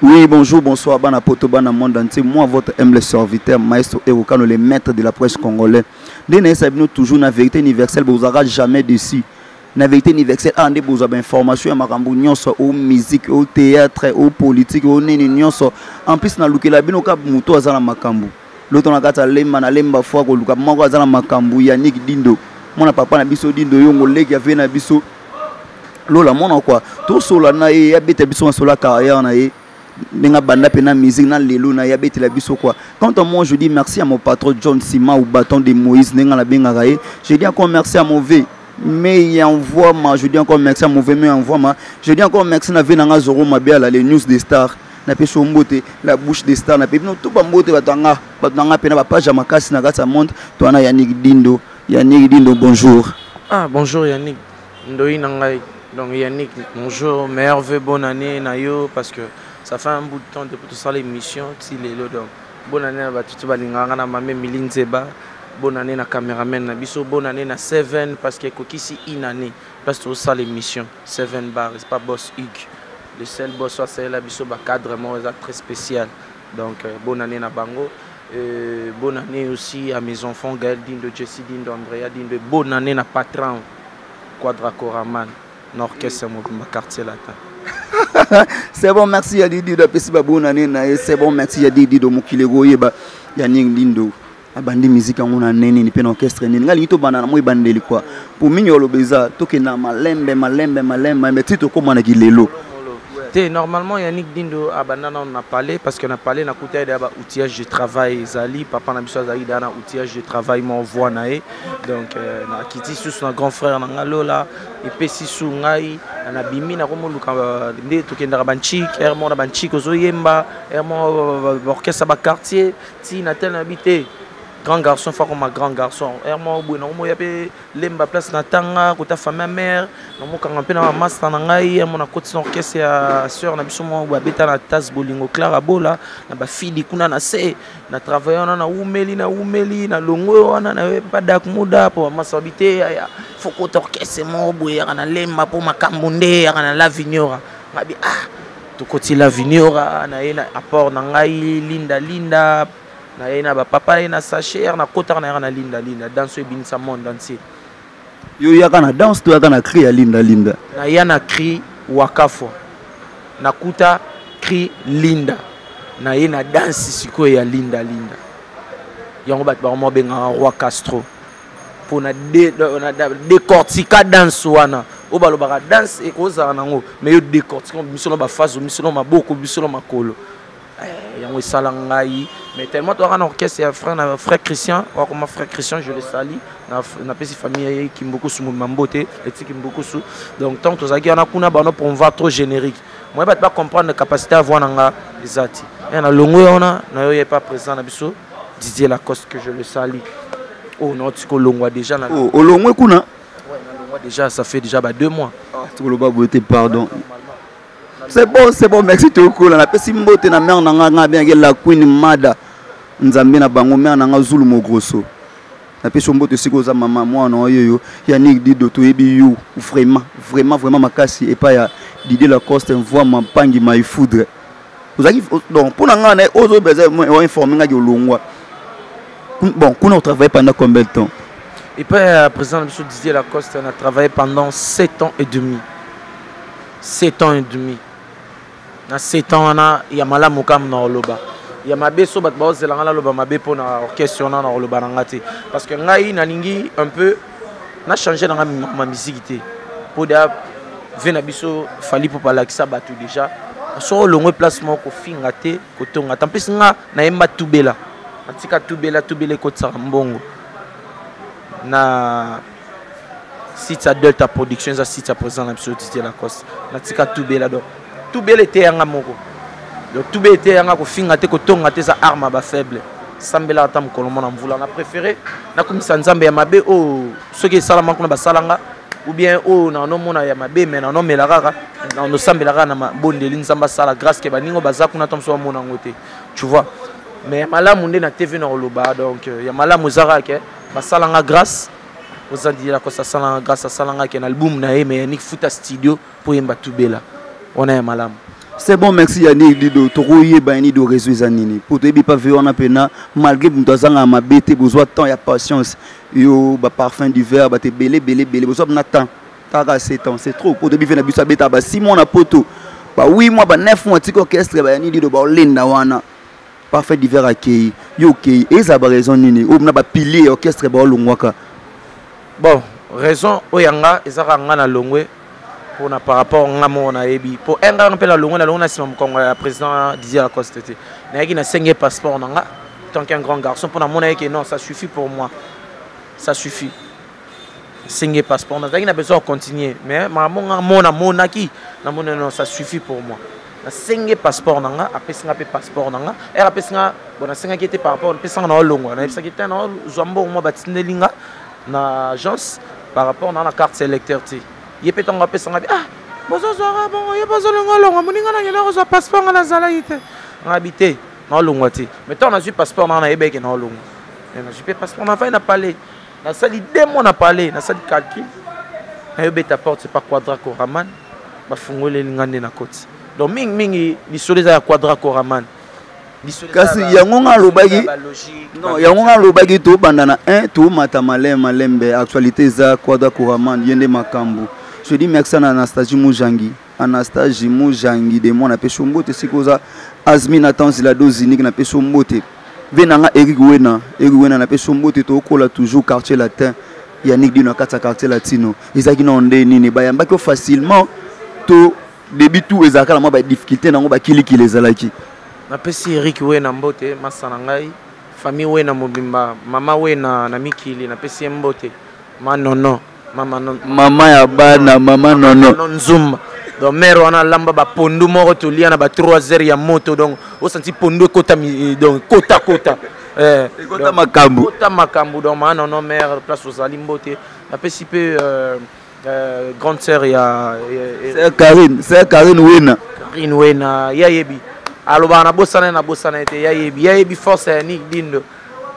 Oui, bonjour, bonsoir, bana poto, bana monde entier. Moi, votre humble serviteur, maestro Erokano, le maître de la presse congolais. Nous sommes toujours la vérité universelle, vous n'aurez jamais déçu. La vérité universelle, vous avez information, au musique, au théâtre, au politique, au nénion. En plus, na lukela bino ka muto azala makambu. L'autre na kata lemba na lemba fois ko luka moko azala makambu Yannick Dindo. Mona papa na biso Dindo yongo leki ya na biso. Lola mona quoi. Tout sola na ye abete biso sola carrière na ye. Nenga banda pena musique na lelo na ya bete la biso quoi. Quant à moi je dis merci à mon patron John Sima ou bâton de Moïse nenga la benga raé. Je dis encore merci à mon V. Mais il envoie ma, je dis encore merci à mon V mais envoie ma. Je dis encore merci na venanga Zoro Mabia les news des stars. Na pe sombote la bouche des stars na pe no tout bambote batanga pena ba page makasi na kata monde to na Yannick Dindo. Yannick Dindo bonjour. Ah bonjour Yannick. Ndoi nangai. Donc Yannick bonjour, meilleur vœu bonne année na yo parce que ça fait un bout de temps depuis tout ça l'émission si les donc bonne année à tout balinga na mame Milinzeba, bonne année na caméraman na biso, bonne année na Seven parce que kokisi une année parce tout ça l'émission Seven bar c'est pas boss Hugues le seul boss c'est la biso ba cadre très spécial donc bonne année na bango bonne année aussi à mes enfants Gaël Dindo, Jessie Dindo, Andrea Dindo, bonne année na patron Quadra Coraman l'orchestre mon quartier latin. C'est bon, merci à Didi de Pessiba Bonane. C'est bon, merci à Didi de Mokilego Yeba Yannick Dindo. Abandi musique en a neni ni pen orchestre ni ngali to banana moi bandeli quoi. Pour mignolo beza toke na malembe mais tito comme na gilelo. Normalement Yannick Dindo a banana on a parlé parce qu'on a parlé na côté d'aba outillage de travail Zali papa na biso Zali dana outillage de travail mon voix nae donc na kiti sous son grand frère na ngalola et pesi sous ngai na bimi na komo luka nde to kenda banchik ermo na banchik ozoyemba ermo orchestre ba quartier ti na tel habité grand garçon faut comme un grand garçon ermo bu na mo yape lemba place na tanga ko ta famille mère na mo kanga pe na master na ngai ermo na côté son orchestre ya sœur na biso mo ba beta na tas bolingo clara bola na ba fili kuna na se na travailler na umeli na longo wana na pas dak muda pour masabité ya faut ko orchestre mo bu ya na lemba pour makambunde ya na la vignora ngabi to côté la vignora na ina apport na ngai linda na ina ba papa ina sacher na kota na linda danse binisa monde entier yo yaka na danse to yaka na cri ya linda na yana cri wakafo na kuta cri linda na ina danse siko ya linda yango bat ba mo benga roi Castro pour na décortiquer danse wana o balo ba danse e ko za nango mais yo décortiquer biso na ba phase biso na maboko biso na makolo yango salangai mais tellement tu as un orchestre et frère Christian comme frère Christian je le salue na petite famille qui beaucoup sous mambote et qui beaucoup sous donc tant que tu as qui on a kuna bano pour on va trop générique moi pas comprendre la capacité à voir nanga ezati et na longo ona na yo pas présent na biso Didier Lacoste que je le salue oh non tu ko longo déjà na oh longo kuna ouais na longo déjà ça fait déjà 2 mois tu ko loba beauté pardon. C'est bon, merci tout cool. On a fait simbote na mère nanga bien la Queen Mada. Nzambe na bango mère nanga Zulu Mogrosso. Na pe sombote siko za maman moi non yo Yannick Dindo to yebi you vraiment makasi et pas ya Didier Lacoste envoie ma pangi ma foudre. Vous avez donc pour nanga na ozo besoin on informer nga longwa. Bon, on a travaillé pendant combien de temps? Et puis président monsieur Didier Lacoste on a travaillé pendant 7 ans et demi. 7 ans et demi. Na 7 ans na ya malamu kam na oloba ya mabe so bat ba zelanga la loba mabe pona orchestre na oloba ngati parce que ngai na lingi un peu na changer na ma musique té pour da vena biso fali pour parler ça batu déjà so longue placement ko finga té ko tonga tampis nga na yemba tubela atika tubela ko tsara mbongo na site à Delta Production ça site à présent na biso Didier Lacoste na tika tubela donc tout bel était yanga moko donc tout bel était yanga ko finga te ko tonga te sa arme ba faible sambela atam kolomona na mvula na préféré na komisa nzambe ya mabe o soki salama kuna ba salanga ou bien o na no mona ya mabe mais na no melaraka na no sambela na bondeli nzamba sala grâce ke baningo baza kuna tomso mona ngote tu vois mais malamu nde na TV na oloba donc ya malamu zara ke ba salanga grâce aux andira ko sa salanga grâce à salanga ke na album na e mais ni futa studio pour yemba tubela on est malam. C'est bon, merci Yannick Dido. Trouiller Bani de réseau Zanini. Pour te pas ver on a pena malgré que nous avons ma bête, besoin de temps et patience. Yo, ba parfum du verre, ba te belé, besoin de temps. T'as 7 ans, c'est trop. Pour te bien na bête, ba 6 mois na poto. Ba 8 mois, ba 9 mois, petit orchestre, ba Yannick Dido, ba lenda wana. Parfait du verre accueilli. Yo, ok. Et ça va raison nini. Ou na ba pilier orchestre, ba longwaka. Bon, raison, oyanga, et ça ranga na longwe. Pour par rapport à mon aébi pour un grand peu la longue si mon président Didier Lacoste n'a pas 5 passeport tant qu'un grand garçon pour mon que non ça suffit pour moi ça suffit 5 passeport n'a pas besoin de continuer mais mon acquis non ça suffit pour moi 5 passeport n'a après 5 passeport n'a et après 5 bon 5 qui était par rapport à 5 na longue na ça qui était na zombo moi batine linga na agence par rapport à la carte sélecteur il peut en rappeler ah bon il pas long moninga na ngela ko passeport na zala ite habité na longwati mais tant na passeport na ebeke na longo na j'ai passeport na fa na parler na sali 2 mois na parler na sali calcul na ebeta porte c'est pas quadraco raman ba fungole lingande na côté donc mingi ni soleza ya quadraco raman kasi yango nga lobaki non yango nga lobaki to bandana 1 to mata malembe actualité za quadraco raman yende makambu. Je dis merci à Anastasie Moujangi. Anastasie Moujangi de moi na pe sombote sikoza Azmi Nathan la dose unique na pe sombote. Venanga Eric Wena na pe sombote to kola toujours quartier latin. Yannick Dino kata quartier latino. Ezaki na onde nini ba yamba ko facilement to début tout ezaka la moi ba difficulté nango ba kili ezalaki. Na pe si Eric Wena mbote masana ngai famille Wena mobimba mama Wena na mikili na pe si mbote manono Maman ya bana mama nono nzumba donc mère wana lamba ba pondu moko to lia na ba 3 heures ya moto donc o senti pondu kota donc kota kota makambu donc mana non mère place aux alimbote na pesi pe grande sœur ya c'est Karine Wena ya yebi aloba na bosana ete ya yebi force ya Nick Dindo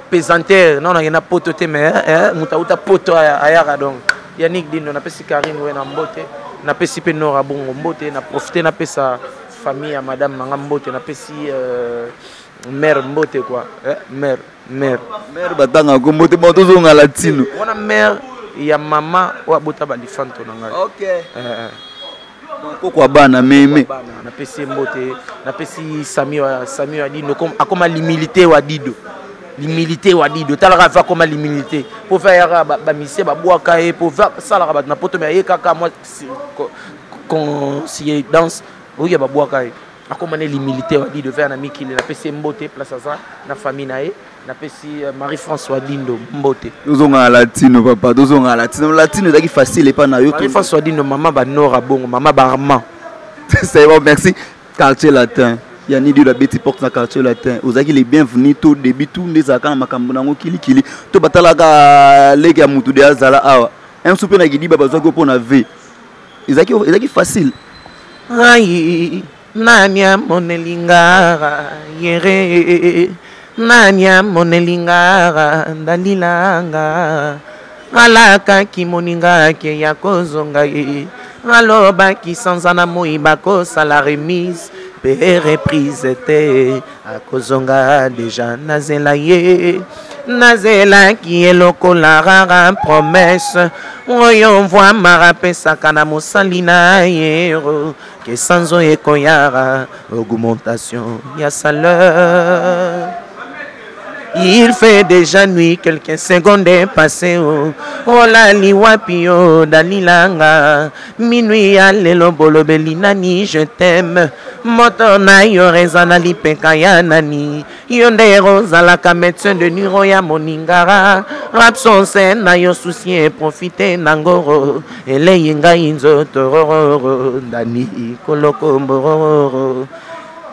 pesanteur non na potote mais mutauta poto ayaka donc Yannick Dindo na pesi Karine Wena mbote na pesi pe Nora Bongo mbote na profiter na pesa famille à madame nanga mbote na pesi mère mbote quoi mère batanga ko mbote moto zonga latino wana mère ya mama wa bota ba lifanto nanga OK pourquoi bana meme na pesi mbote na pesi Sami wa Dindo comme akoma l'humilité wa Dido l'humilité wa Dido talaka va comme l'humilité pour faire ba mission ba boaka et pour faire ça la ba na poto mais kaka moi quand si danse oui ba boaka et akoma l'humilité wa Dido faire na miki na pesi mbote place ça na famille na pesi Marie-François Dindo mbote tozonga latino papa tozonga latino daki facile pas na yo Marie-François Dindo maman ba Nora Bongo maman ba Armand c'est bon merci quartier latin Yannick Dido la bête porte na quartier latin ozaki les bienvenus tout début tout ndezaka na makambo nango kili to batalaka leki ya mutu de azala awa un soupe na gidi baba zoko pona v ezaki facile ai nanya monelingara yere nanya monelingara ndalilanga alaka kimoninga ke yakozonga ye aloba kisanzana moiba ko sala remise pe reprise te akozonga déjà nazela ye nazela ki elokola rara promesse oyo mvwa marapesaka na mosali na yero ke sanzo ekoyara augmentation ya salaire. Il fait déjà nuit, quelques secondes passées. Oh la liwapio dalilanga. Minuit à lelo bolobeli nani, je t'aime. Motona yorezana lipeka ya nani. Yonde rozalaka médecin de niro ya moningara. Rapson sen na yo souci profiter nangoro. Ele yinga inzo tororo. Dani kolokombororo.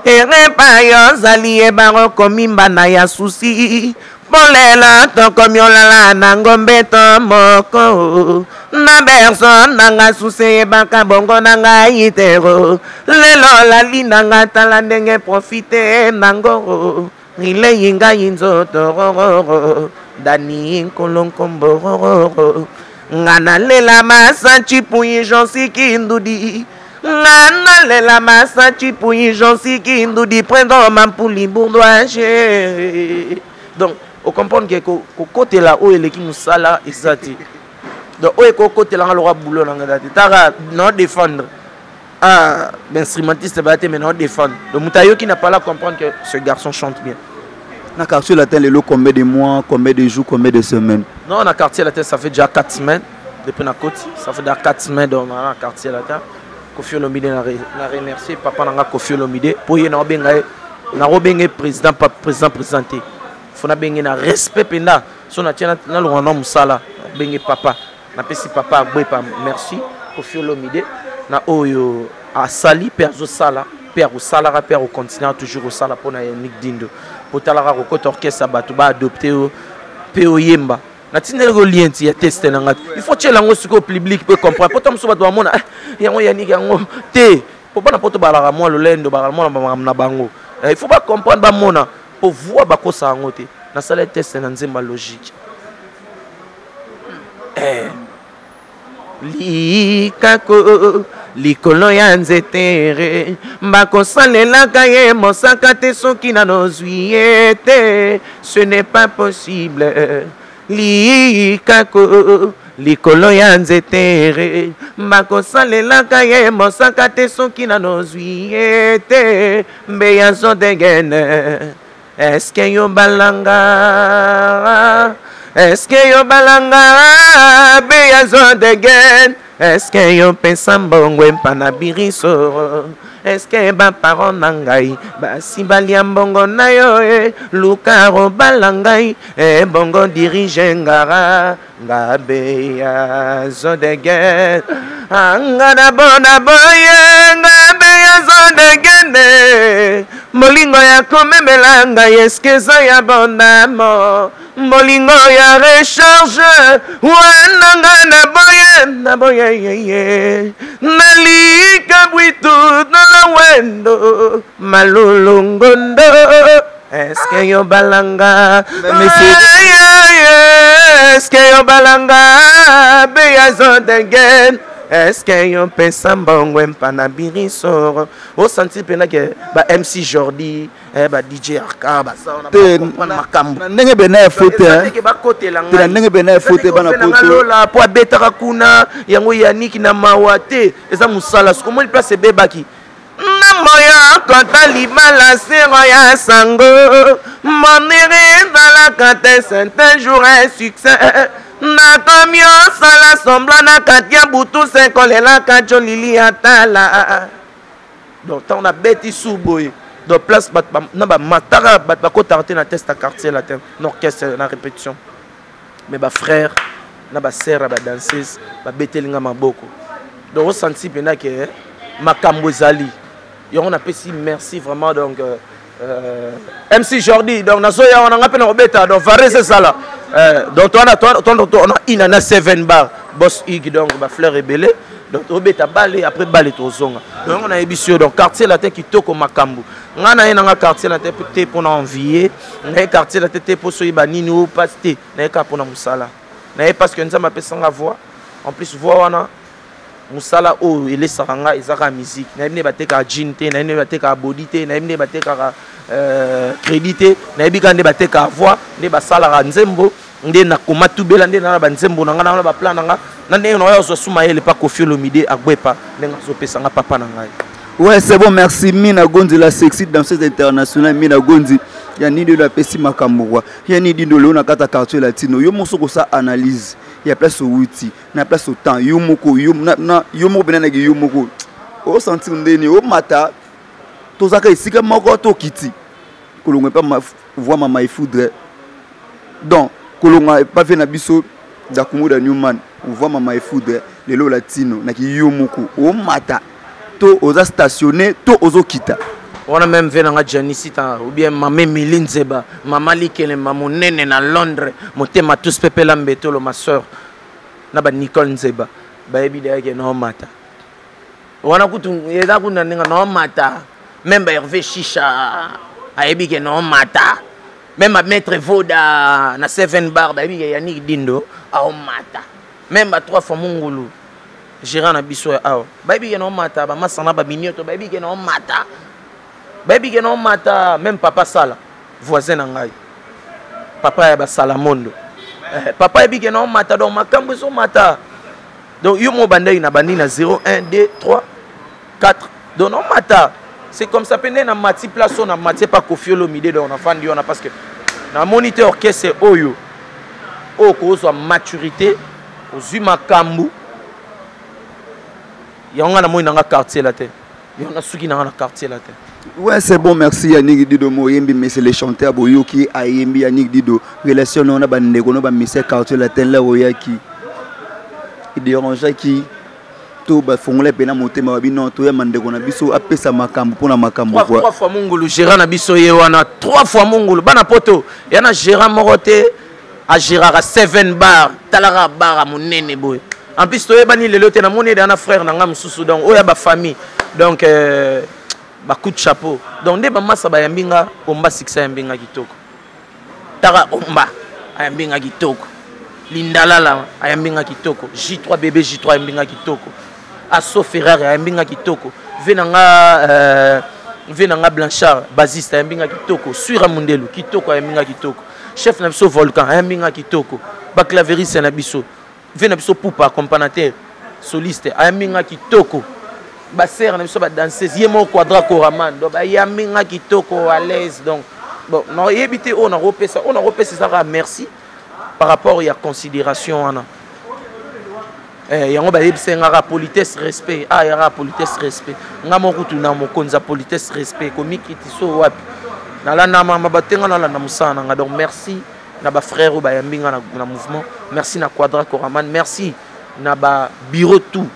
Erepa yo zali ebaro komimba na ya susi Bolela to komiola na ngombe to moko Na berson nanga susi ebaka bongo nanga itero Lelo la linanga tala ndenge profite nangoro Rile yinga yinzo tororo Dani kolonkombororo Ngana lela masa chipuyi jonsi kindudi Nana la massa tu pouilles j'en sais qui nous dit prendre ma pouli bourdoise. Donc on comprend que côté là où il est qui nous sala et ça donc où côté là on aura boulot dans la tara non défendre ah l'instrumentiste va être maintenant défendre donc Moutayo qui n'a pas là comprendre que ce garçon chante bien. Na quartier latin le combien de mois, combien de jours, combien de semaines? Non, na quartier latin ça fait déjà 4 semaines depuis na côte, ça fait déjà 4 semaines dans na quartier latin. Kofi Olomide na remercier papa nanga Kofi Olomide pour y na robenge président pas président présenté. Faut na benga na respect penda so na tia na lo na musala benga papa na pesi papa agbepa merci Kofi Olomide na oyo a sali père zo sala père au sala père au continent toujours au sala pour na Yannick Dindo pour talara ko orchestre batu ba adopter o po yemba na tinele ko lien ti ya test na ngati il faut tshela ngo siko public peut comprendre potom so batu ba mona yango Yannick yango te pour pas na poto balara mo lolendo balara mo na bango il faut pas comprendre ba mona pour voir ba ko sa ngote na sala test na nzemba logique likako likolo ya nzetere bakosalelaka ye mosaka te soki nanozwi ye te ce n'est pas possible likako likolo ya nzetere bakosalelaka ye mosaka te soki nanozwi ye te mbeya zodegene eske yo balanga est-ce que yo balanga beya zodegen est-ce que yo pesa mbongo empana biriso est-ce que ba parent nangai ba simbalia mbongo na yo lukaro balangai bongo dirige ngara ngabeya zodegen angana bona boye ngabeya zodegen molingo ya komembelanga eskeza ya bonamo molingo ya recharge wananga na boye nalika bwitu na wendo malulungondo eske yo balanga eske yo balanga beya zodegen eske yo pesa mbongo empana biriso o sentir pena ke ba MC Jordi ba DJ Arka ba ça on a pas makambo ndenge bena fote ke ba côté la ngai ndenge bena fote bana poto la po betaka kuna yango Yannick na mawate eza musala ce comment il place bebaki na moya kota libala sero ya sango monere dans la carte certain jour un succès na kamio sala sombla na katia butu sekolela kacho lili atala donc on a beti souboy donc place na ba matara ba ko tarté na test à quartier latin orchestre na répétition mais ba frère na ba sœur ba danseuse ba betelinga maboko donc on senti pena que makambo zali yo on a pesi merci vraiment donc MC Jordi donc na soya on a peine obeta donc varé c'est ça là donc on a inana 7 bar boss ig donc ba fleur rebelle donc obeta balé après balé tozonga donc on a ébissio donc quartier latin qui toko makambo ngana ina nga quartier latin peut pour envier na quartier latin pour so iba nini ou pasté na ka pour na musala na parce que nzamba pesanga voix en plus voix wana musala o ele saranga ezaka musique na ibne bateka jinte na ibne bateka bodité na ibne bateka crédité na ibika nde bateka voix nde basala nzembo nde na komatu bela nde na ba nzembo na ngana ba plan nga na nde no yo so suma ele pa Kofi Olomide agbepa nde ngaso pesa nga papa na ngai. Ouais, c'est bon, merci. Mina Gondi, la sexy danseuse internationale. Mina Gondi, il y a ni de la pessi makamboua. Il y a ni de l'eau dans le quartier latino. Yo monso ça analyse. Il y a place au outil, il y a place au temps. Yo moko, yo benanagi yo moko. Au sentir ndeni, au mata. Tozaka ici comme moko to kiti. Kolonga pas voir mama ifoudre. Donc, kolonga pas fait na biso d'Akumu Newman. Ou voir mama ifoudre. Le lo latino, na ki yo moko. Au mata. To oza stationné to ozo kita on a même vu dans Janisita ou bien maman Milinzeba maman likele maman nene na Londres motema tous pepe lambeto lo ma soeur na ba Nicole Nzeba ba ebi de ke no mata wana kutu eza kuna ninga no mata même ba Hervé Chicha a ebi ke no mata même ba maître Voda na 7 bar ba ebi ke Yannick Dindo a o mata même ba 3 fois Mungulu gérant na biso ya awa bayebi ke na omata bamasana baminioto bayebi ke na omata bayebi ke na omata même papa sala voisin na ngai papa ya basalamondo papa yebi ke na omata donc makambo ezomata donc yo mo bandai na bandi na 0 1 2 3 4 donc omata c'est comme ça pende na mati place on a mati pas kofiolo mide donc on a fandi on a parce que na moniteur orchestre oyo o ko so maturité ozui makambu yanga na moi na quartier la te yanga suki na quartier la te. Ouais, c'est bon, merci Yannick Dido Moyembi, mais c'est les chanteurs Boyoki, Ayembi, Yannick Dido. Relation, on a bandé, on a mis ces quartiers la telle là, Oyaki. Il dérange qui. Tout bah font les peines à monter ma vie non tout est mandé qu'on a biso appelé ça makambo pour la makambo. Trois fois mongolo gérant na biso yewana 3 fois mongolo bana poto yana gérant moroté à Gérard à 7 bar talara bar à monene boy. En plus to ebani lelo te na moné dana frère na ngam susu donc oya ba famille donc ba coup de chapeau donc nde ba masa ba yambinga omba siksa yambinga kitoko tara omba ayambinga kitoko lindalala ayambinga kitoko J3 bébé J3 yambinga kitoko Asso Ferrari ayambinga kitoko venanga Blanchard basiste ayambinga kitoko Suira Mundelu kitoko ayambinga kitoko chef na biso Volcan ayambinga kitoko Baclaveris na biso vena biso Poupa accompagnateur soliste ayambinga kitoko baser na biso ba danseuse yemo quadra koraman donc ayambinga kitoko à l'aise donc bon non yebité on a repesa ça merci par rapport à considération ana yango ba yebsenga ra politesse respect ya politesse respect ngamo kutuna mokonza politesse respect komikiti so wapi nalanda mama batenga nalanda musana nga donc merci na ba frère ba yambinga na mouvement merci na quadra koraman merci na ba bureau tout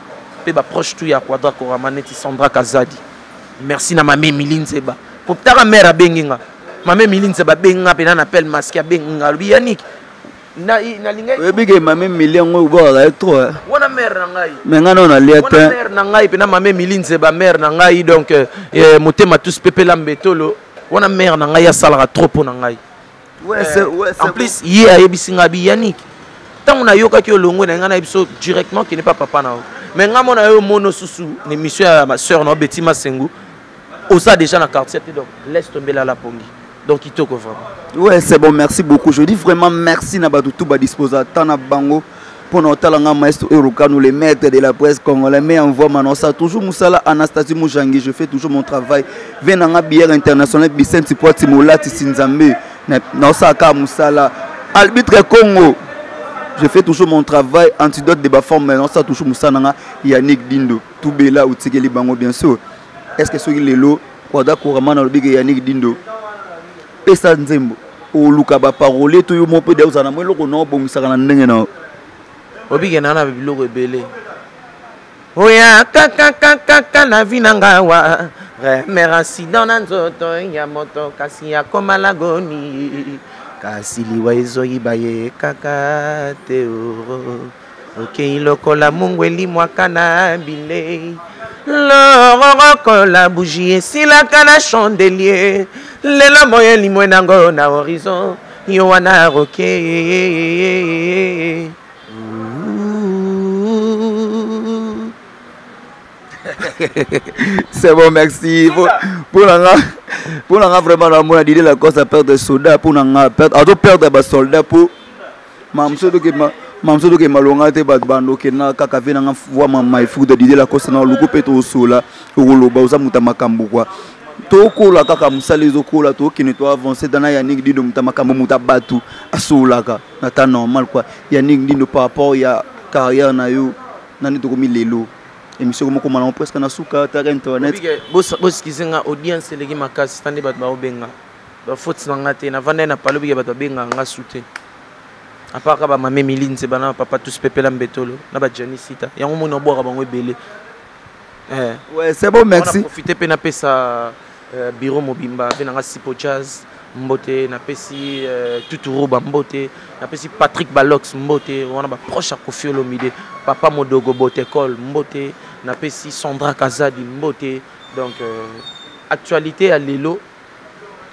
pe ba proche tout ya quadra koraman neti Sandra Kazadi merci na mame Milinzeba pour tara mère benginga mame Milinzeba benga pe na appel masque benga bi Yannick na linga bige mame million ngo ba trop wana mère na ngai mais ngana na liata wana mère na ngai pe na mame Milinzeba mère na ngai donc motema tous pepe lambetolo wana mère na ngai ya salara trop na ngai ouais c'est en plus yi ayebisinga bi Yannick tant na yoka ki olongo na ngana biso directement qui n'est pas papa na mais ngamo na yo mono susu émission ya ma sœur no Betty Masengu osa déjà na quartier donc laisse tomber la pongi donc kitoko vraiment. Ouais, c'est bon, merci beaucoup. Je dis vraiment merci na tout ba disposa tana bango pour notre talanga maestro Eruka nous les maîtres de la presse congolais mais envoie maintenant ça toujours Moussala Anastasie Moujangi je fais toujours mon travail venanga bière internationale Vicente Poiti Molati Sinzambe na Osaka Moussala arbitre Congo je fais toujours mon travail antidote de ba forme maintenant ça toujours Moussana Yannick Dindo tout bela ou tikeli bango bien sûr est-ce que soki lelo kwada couramment na lobike Yannick Dindo pesa nzembo o luka ba parole to yo mo pe de uzana mo loko no bomisaka na ndenge na obike nana biloko ebele oya kaka na vinanga wa merci dans nzoto ya moto kasi ya komalagoni kasi liwa ezoyiba ye kaka te okei lokola mungu elimwaka na bile loroko la bougie esilaka na chandelier lelo moye limwe nango na horizon yo wana roke c'est bon merci pour la vraiment la moi dit la cause à perdre des soldats pour la perdre des soldats pour mamsodo ke malonga te ba bando ke na kaka vena nga voix mama ifu de dire la cause na luku peto sola ukoloba uza muta makambo kwa to la kaka musale zo kola to ki ne to avancer dans Yannick Dindo muta makambo muta batu asolaka na ta normal quoi Yannick Dindo par rapport ya carrière na yo nani to komi lelo émission comme comment on presque na suka ta internet boss kizenga audience legi makasi tande bat ba obenga ba faute na ngate na vanda na palo bige bat benga nga soute à part ka ba mame Milinze bana papa tous pepela mbetolo na ba Janisita yango mo no boka bango ebele ouais c'est bon merci on a profité pe na pesa bureau mobimba vena nga sipo jazz mbote na pesi tuturu ba mbote na pesi Patrick Balox mbote on a ba proche à Kofi Olomide papa Modogo Botekol mbote na pesi Sandra Kazadi mbote donc actualité à Lelo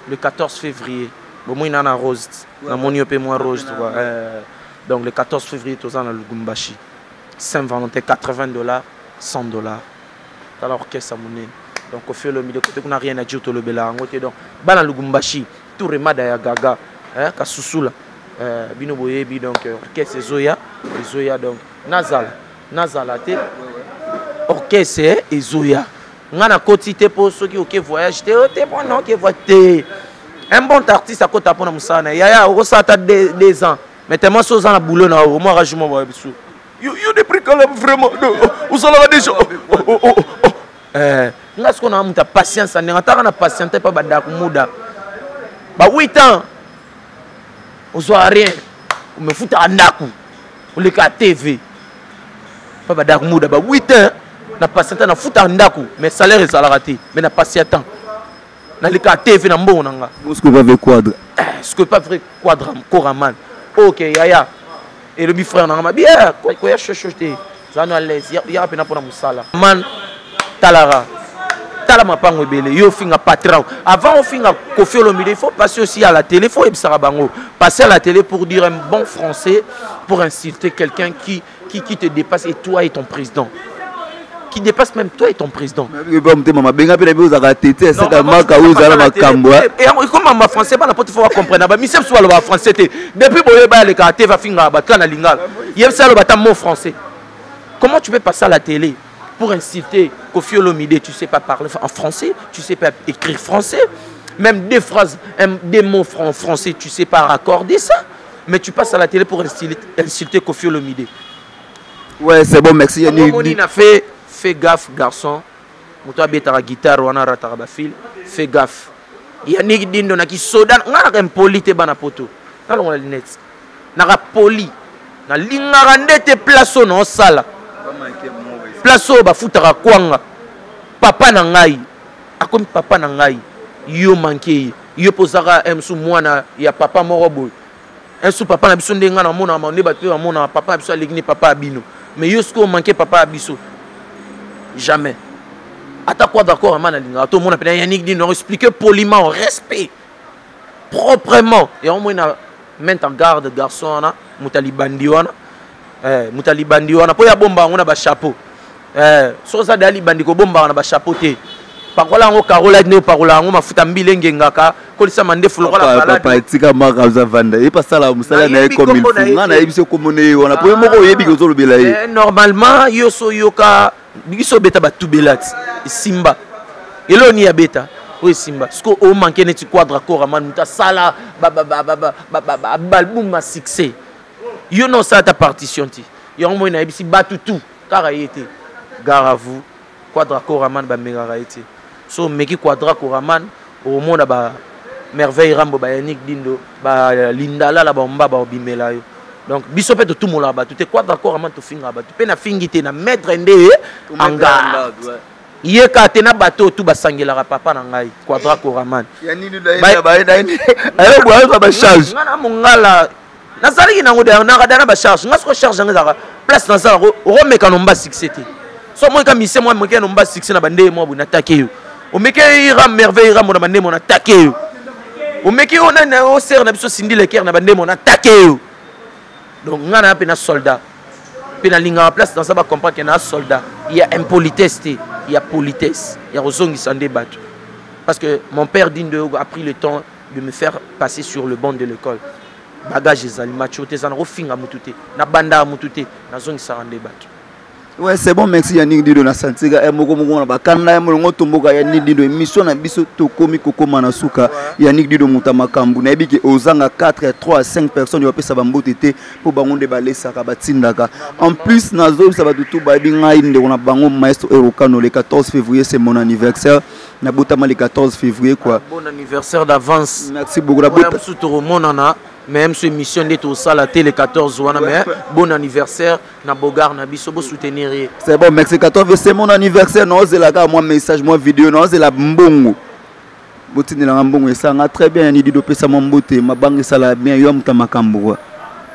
le 14 février bon moi na rose na moni pe moi rose donc le 14 février tous en Lugumbashi Saint-Valentin, $80, $100. T'as l'orchestre à monnaie. Donc, au fil du milieu, on n'a rien à dire tout le bela. Donc, Bana Lugumbashi, tout remada ya gaga, Kasussula, Bino Boyebi, donc, orchestre Zoya, donc, Nazala, orchestre et Zoya. On a quotité pour ceux qui voyagent, t'es bon, non, qui voient. Un bon artiste à côté de Moussana, Yaya, on a des ans, mais tellement de ans à boulot, moi, rajoutement, you des prix quand même vraiment, vous allez des gens. Nga ce qu'on a muta patience on a patience pas bada kumuda ba 8 ans on soit rien on me fout andaku on le TV pas bada kumuda ba 8 ans na patience na fout andaku mais salaire est raté mais na patience na le TV na mbongo nanga ce que va avec quadre ce que pas vrai quadre Koraman OK yaya et le frère nanga bien quoi chochoté ça nous à l'aise ya pena pour musala man Talara, Talama Pango Bele, yo finga patron. Avant on finga Kofi Olomide, il faut passer aussi à la télé, il faut passer à la télé pour dire un bon français, pour insulter quelqu'un qui te dépasse et toi et ton président. Qui dépasse même toi et ton président. Et comme ma français, il faut comprendre. Mais c'est soit le français. Depuis que le karaté va finir à lingal. Il y a ça le mot français. Comment tu peux passer à la télé pour insulter Kofi Olomide, tu ne sais pas parler en français, tu ne sais pas écrire français, même des phrases, des mots en français, tu ne sais pas raccorder ça, mais tu passes à la télé pour insulter Kofi Olomide. Ouais, c'est bon, merci Yannick. Fais gaffe, garçon. Mouta betara guitare, wana ratara ba fil. Fais gaffe. Yannick Dindo na ki sodan, ngana ka poli te bana poto. Nalo ngala net. Naka poli. Na lingara ndete place no sala. Place au bafutaka kwanga papa na ngai akomi papa na ngai yo manke yo pozaka emsu mwana ya papa morobo emsu papa na biso ndenga na mona mande batu na mona papa biso aligni papa abino mais yo sko manke papa abiso jamais ata quoi d'accord amana linga to mona pena Yannick dit non expliquer poliment respect proprement et au moins na mettre en garde garçon na mutalibandi wana mutalibandi wana po ya bomba ngona ba chapeau so ça dali bandiko bomba na ba chapeauté pakola ngo karola ne parola ngo mafuta mbilenge ngaka kolisa mande fulokola balade papa etika maka za vanda e pas sala musala na comme il faut ngana ebiso komone wana po moko yebi ko zolobela e normalement yo so yoka biso beta batubelat simba eloni ya beta o simba sko o manke neti quadra Koraman muta sala balbum ma succès yo non ça ta partition ti yo mo na ebisi batutu kara yete gare à vous quadra Koraman ba megara été so meki quadra Koraman au monde ba merveille rambo ba Yannick Dindo ba lindala la ba mbaba bimela yo donc biso pe tout mola ba tout quadra Koraman to finga ba pe na fingité na maître ndé anga ye ka tena bato tout ba sangela papa na ngai quadra Koraman Yannick ba ayo bo ba charge ngana mongala nazali na ngoda na kadana ba charge ngasko charge ngaka place na ça o meka no mba succès so moi comme ici moi meka no mba succès na bande moi buna attaquer o meka ira merveille ira mo na bande mo na attaquer o meka on na o ser na biso sindi le cœur na bande mo na attaquer donc ngana pe na soldat pe na linga place dans ça ba comprendre que na soldat il y a impolitesse il y a politesse il y a rozongi sandé bato parce que mon père Dindo a pris le temps de me faire passer sur le banc de l'école bagage ezali macho te zana rofinga mutute na banda mutute na zongi sarande bato. Ouais, c'est bon, merci Yannick Dindo na santiga e moko na bakanda e molongo tomboka Yannick Dindo émission na biso to komi koko manasuka Yannick Dindo mutama kambu na ebiki ozanga 4 3 5 personnes yo pesa bambote te po bangonde balesaka batindaka en plus nazo ça va tout ba binga inde on a bango maestro Erokano le 14 février c'est mon anniversaire na botama le 14 février quoi. Bon anniversaire d'avance. Merci beaucoup la monana même ce émission de tout ça la télé 14 wana mais bon anniversaire na bogar na biso bo soutenir. C'est bon, merci 14 c'est mon anniversaire non c'est là moi message moi vidéo non c'est la mbongo. Botini na mbongo et ça très bien ni dido pesa mambote mabangi sala bien yo mtamakambo.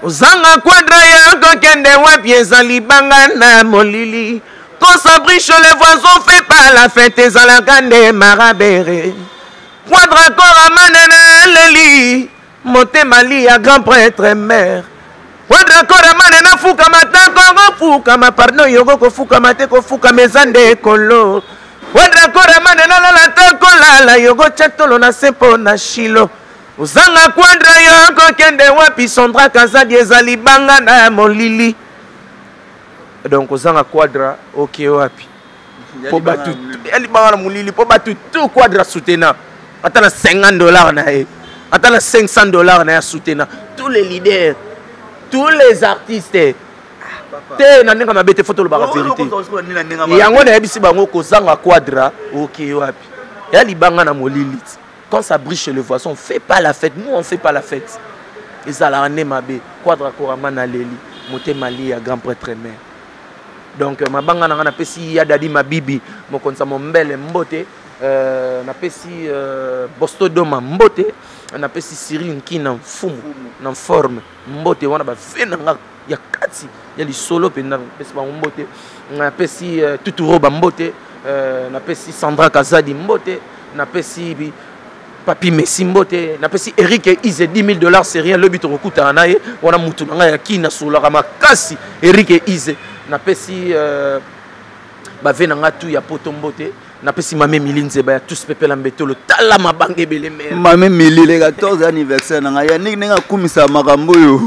Ozanga quadra ya ko kende wa pieza libanga na molili. Quand ça briche les voisins fait pas la fête ezala kande marabere. Quadra Koraman na leli. Monté Mali à grand prêtre mère. Quadra koramane na fuka matako fuka ma pardon yogo ko fuka mate ko fuka mezande kolo. Quadra koramane na la tako la yogo chatolo na sempo na shilo. Uzanga quadra yogo kende wapi Sandra Kazadi ezali banga na molili. Donc uzanga quadra ok wapi. Po batu ali banga na molili po batu tout quadra soutenant. Atana $50 na e. Atana $500 na ya soutenant. Tous les leaders, tous les artistes. Te na ndenge mabete photo lo ba vérité. Yango na yebisi bango kozanga quadra ok wapi. Ya libanga na molili. Quand ça brille chez le voisin, on ne fait pas la fête. Nous, on ne fait pas la fête. Et ça l'a ramené ma bé. Quadra Koramana Leli. Moté Mali à grand prêtre mère. Donc, ma banga n'a pas si Yadadi ma bibi. Mon konsa mon bel mbote. N'a pas si Bosto Doma mbote. N'a pas si Cyril qui n'a fou. N'a forme. Mbote. On a pas fait n'a. Il y a Kati. Il y a les solo. Puis n'a pas si mbote. N'a pas si Tuturo mbote. N'a pas si Sandra Kazadi mbote. N'a pas si Papi Messi mbote, na pesi Eric et Ize $10,000 c'est rien le but rokuta nae wana mutu nga ya kina sola makasi Eric et Ize na pesi ba vena nga tu ya poto mbote na pesi mame milinze ba ya tous pepela mbetolo tala mabange bele mer mame mili le 14 anniversaire nga ya ninga kumisa makambo yo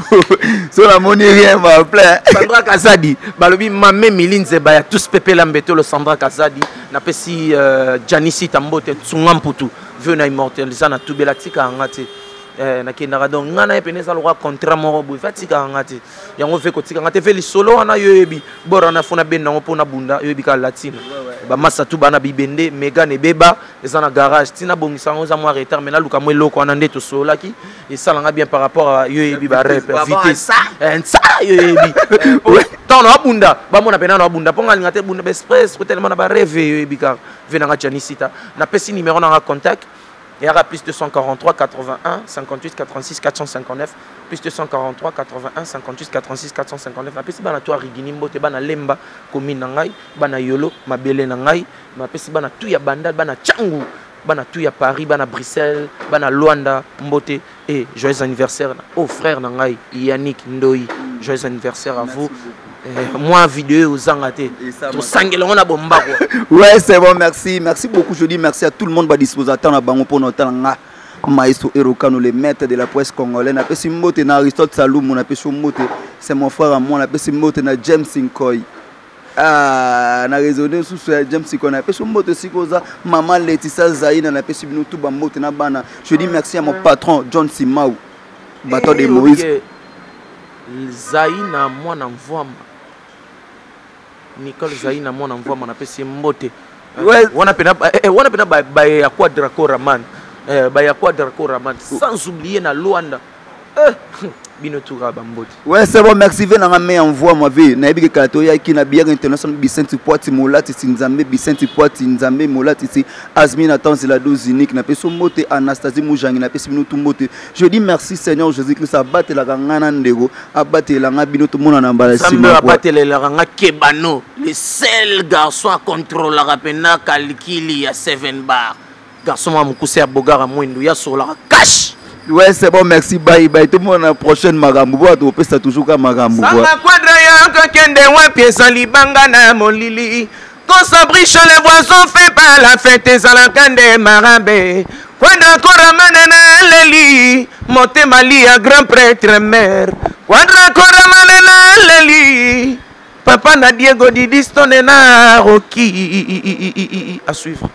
so la moni rien ma plein Sandra Kazadi balobi mame milinze ba ya tous pepela mbetolo Sandra Kazadi na pesi Janisi Tambote tsunga mputu veut immortaliser na tubela tika ngati na kinara donc ngana epeneza lo contrat moko bu fatika ngati yango ve ko tika ngati ve li solo wana yoyebi bora na fona ben nango pona bunda yoyebi ka latine ba masa tu bana bibende mega ne beba eza na garage tina bongisa ngo za mo retard mais na luka mo eloko wana ndeto solo ki et ça langa bien par rapport à yoyebi ba rap vitesse ça yoyebi tant na bunda ba mona pena na bunda ponga ngate bunda express ko tellement na ba rêve yoyebi ka ve na Janisita na pesi numéro na contact. Il y aura plus 243 81 58 86 459 plus 243 81 58 86 459 na pesi bana to rigini mbote bana lemba commune ngai bana yolo mabele ngai na pesi bana tu ya banda bana changu bana tu ya Paris bana Bruxelles bana Luanda mbote et joyeux anniversaire au frère ngai Yannick Ndoi joyeux anniversaire à vous. Moi vidéo aux angaté tout sangelo on a bomba quoi. Ouais c'est bon merci beaucoup je dis merci à tout le monde ba dispositeur na bango pour notre nga maestro Erokano le maître de la presse congolaise na pesi mbote na Aristote Salum na pesi mbote c'est mon frère à moi na pesi mbote na James Sinkoy na raisonner sous James Sinkoy na pesi mbote sikoza maman Laetitia Zaina na pesi bino tout ba mbote na bana je dis merci à mon patron John Simau bateau de Moïse Zaina moi na mvoma Nicole Zaina mwana mvua na pesi mbote wana pena ba ya Quadra Koraman ba ya Quadra Koraman sans oublier na Luanda bino tuka bambote. Ouais c'est bon merci vena nga me envoie moi vie na ebike kato ya ki na bière international Bicenti Poiti Molati Nzambe Bicenti Poiti Nzambe Molati si Azmina Tanzi la 12 unique na peso mote Anastasie Mujangi na pesi bino tumbote. Je dis merci Seigneur Jésus-Christ abattre la ngana ndego abattre la ngabino tout monde na mbala sima abattre la nga Kebano le seul garçon à contrôler la rapena calculi ya 7 bar garçon ma mukuse ya bogara mwendo ya sur la cash. Ouais c'est bon merci bye bye tout le monde à la prochaine magambo boa to pesa toujours ka magambo boa sanga quadra ya ko kende wa piesa libanga na molili quand ça brille chez les voisins fait pas la fête ezala kande marambe quadra koramana na leli moté mali à grand prêtre mère quadra koramana na leli papa na Diego Didis tonena Rocky à suivre.